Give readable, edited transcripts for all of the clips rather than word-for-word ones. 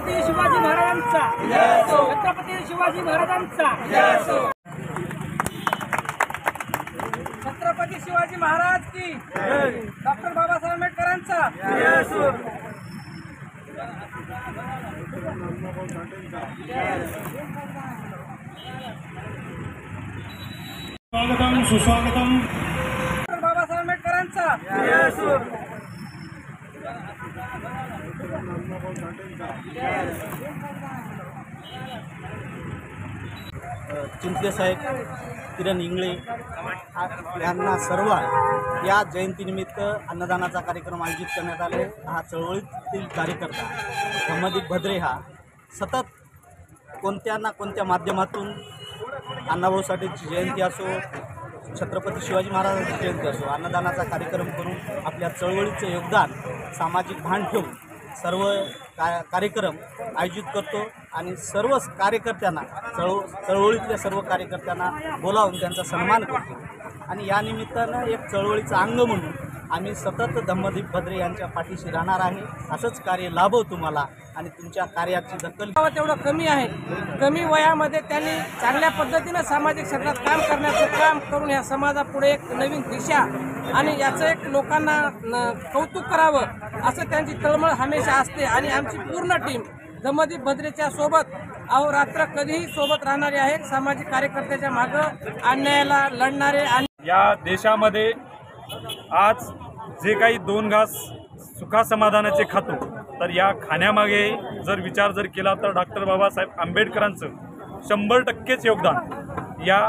छत्रपती शिवाजी महाराजांचा, छत्रपती शिवाजी महाराजांचा, छत्रपती शिवाजी महाराज की, डॉक्टर बाबासाहेब आंबेडकरांचा। स्वागतम सुस्वागतम। डॉक्टर बाबासाहेब आंबेडकरांचा। चिंतले साहेब, किरण इंगळे यांना सर्व या जयंतीनिमित्त अन्नदानाचा कार्यक्रम आयोजित करण्यात आले। हा चळवळीतील कार्यकर्ता धम्मदीप भद्रे हा सतत कोणत्या ना कोणत्या माध्यमातून अण्णाभाऊ साठेंची जयंती असो, छत्रपती शिवाजी महाराजांची जयंती असो, अन्नदानाचा कार्यक्रम करून आपल्या चळवळीचं योगदान, सामाजिक भान ठेवून सर्व कार्यक्रम आयोजित करतो आणि सर्व कार्यकर्त्यांना चळवळीतल्या सर्व कार्यकर्त्यांना बोलावून त्यांचा सन्मान करतो। आणि या निमित्तानं एक चळवळीचं अंग म्हणून आम्ही सतत धम्मदीप भद्रे यांच्या पाठीशी राहणार आहे। असंच कार्य लाभो तुम्हाला आणि तुमच्या कार्याची दखल तेवढं कमी आहे। कमी वयामध्ये त्यांनी चांगल्या पद्धतीनं सामाजिक क्षेत्रात काम करण्याचं काम करून या समाजापुढे एक नवीन दिशा आणि याचं एक लोकांना कौतुक करावं असं त्यांची तळमळ हमेशा असते। आणि आमची पूर्ण टीम धम्मदीप भद्रेच्या सोबत अहोरात्र कधीही सोबत राहणारे आहे। सामाजिक कार्यकर्त्याच्या मागं अन्यायाला लढणारे आणि या देशामध्ये आज जे काही दोन घास सुखा समाधानाचे खातो, तर या खाण्यामागे जर विचार केला तर डॉक्टर बाबासाहेब आंबेडकरांचं 100% योगदान या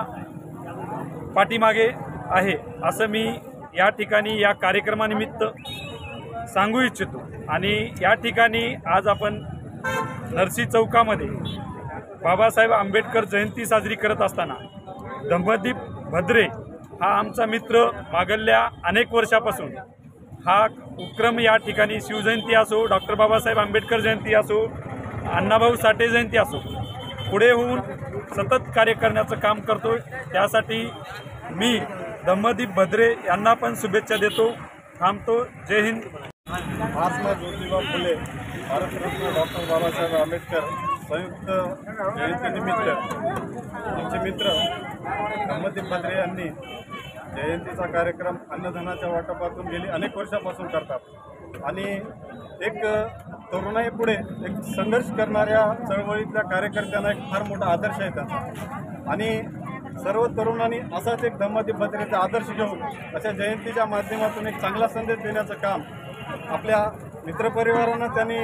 पाठीमागे आहे असं मी या ठिकाणी या कार्यक्रमानिमित्त सांगू इच्छितो। आणि या ठिकाणी आज आपण नरसी चौकामध्ये बाबासाहेब आंबेडकर जयंती साजरी करत असताना धम्मदीप भद्रे हा आमचा मित्र मागल्या अनेक वर्षापासून हा उपक्रम या ठिकाणी शिवजयंती असो, डॉक्टर बाबासाहेब आंबेडकर जयंती असो, अण्णाभाऊ साठे जयंती असो, पुढे होऊन सतत कार्य करण्याचं काम करतो। त्यासाठी मी धम्मदीप भद्रे यांना पण शुभेच्छा देतो। थांबतो। जय हिंद। महात्मा ज्योतिबा फुले भारतरत्न डॉक्टर बाबासाहेब आंबेडकर संयुक्त जयंतीनिमित्त आमचे मित्र धम्मदीप भद्रे यांनी जयंतीचा कार्यक्रम अन्नदानाच्या वाटपातून गेली अनेक वर्षापासून करतात आणि एक तरुणाईपुढे एक संघर्ष करणाऱ्या चळवळीतल्या कार्यकर्त्यांना एक फार मोठा आदर्श आहे त्यांचा। आणि सर्व तरुणांनी असाच एक धम्मदीप भद्रेचा आदर्श घेऊन अशा जयंतीच्या माध्यमातून एक चांगला संदेश देण्याचं काम आपल्या मित्रपरिवारानं त्यांनी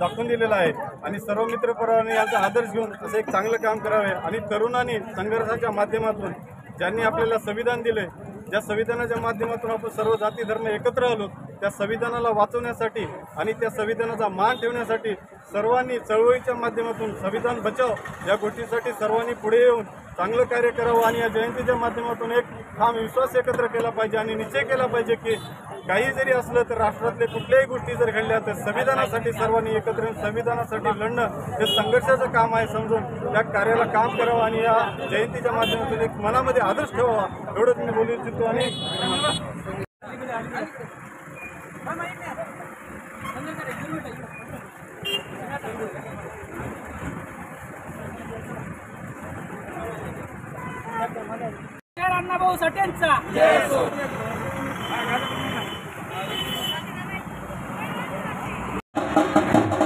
दाखवून दिलेलं आहे। आणि सर्व मित्रपरिवारांनी यांचा आदर्श घेऊन असं एक चांगलं काम करावे आणि तरुणांनी संघर्षाच्या माध्यमातून ज्यांनी आपल्याला संविधान दिले, ज्या संविधानाच्या माध्यमातून आपण सर्व जाती धर्म एकत्र आलो, त्या संविधानाला वाचवण्यासाठी आणि त्या संविधानाचा मान ठेवण्यासाठी सर्वांनी चळवळीच्या माध्यमातून संविधान बचाव या गोष्टीसाठी सर्वांनी पुढे येऊन चांगलं कार्य करावं आणि या जयंतीच्या माध्यमातून एक ठाम विश्वास एकत्र केला पाहिजे आणि निश्चय केला पाहिजे की काही जरी असलं तर राष्ट्रातले कुठल्याही गोष्टी जर घडल्या तर संविधानासाठी सर्वांनी एकत्र येऊन संविधानासाठी लढणं हे संघर्षाचं काम आहे समजून त्या कार्याला काम करावं आणि या जयंतीच्या माध्यमातून एक मनामध्ये आदर्श ठेवावा एवढंच मी बोलू इच्छितो। आणि अण्णाभाऊ साठेंचा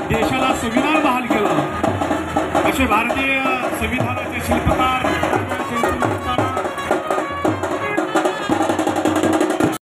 देशाला संविधान बहाल केलं असे भारतीय संविधानाचे शिल्पकार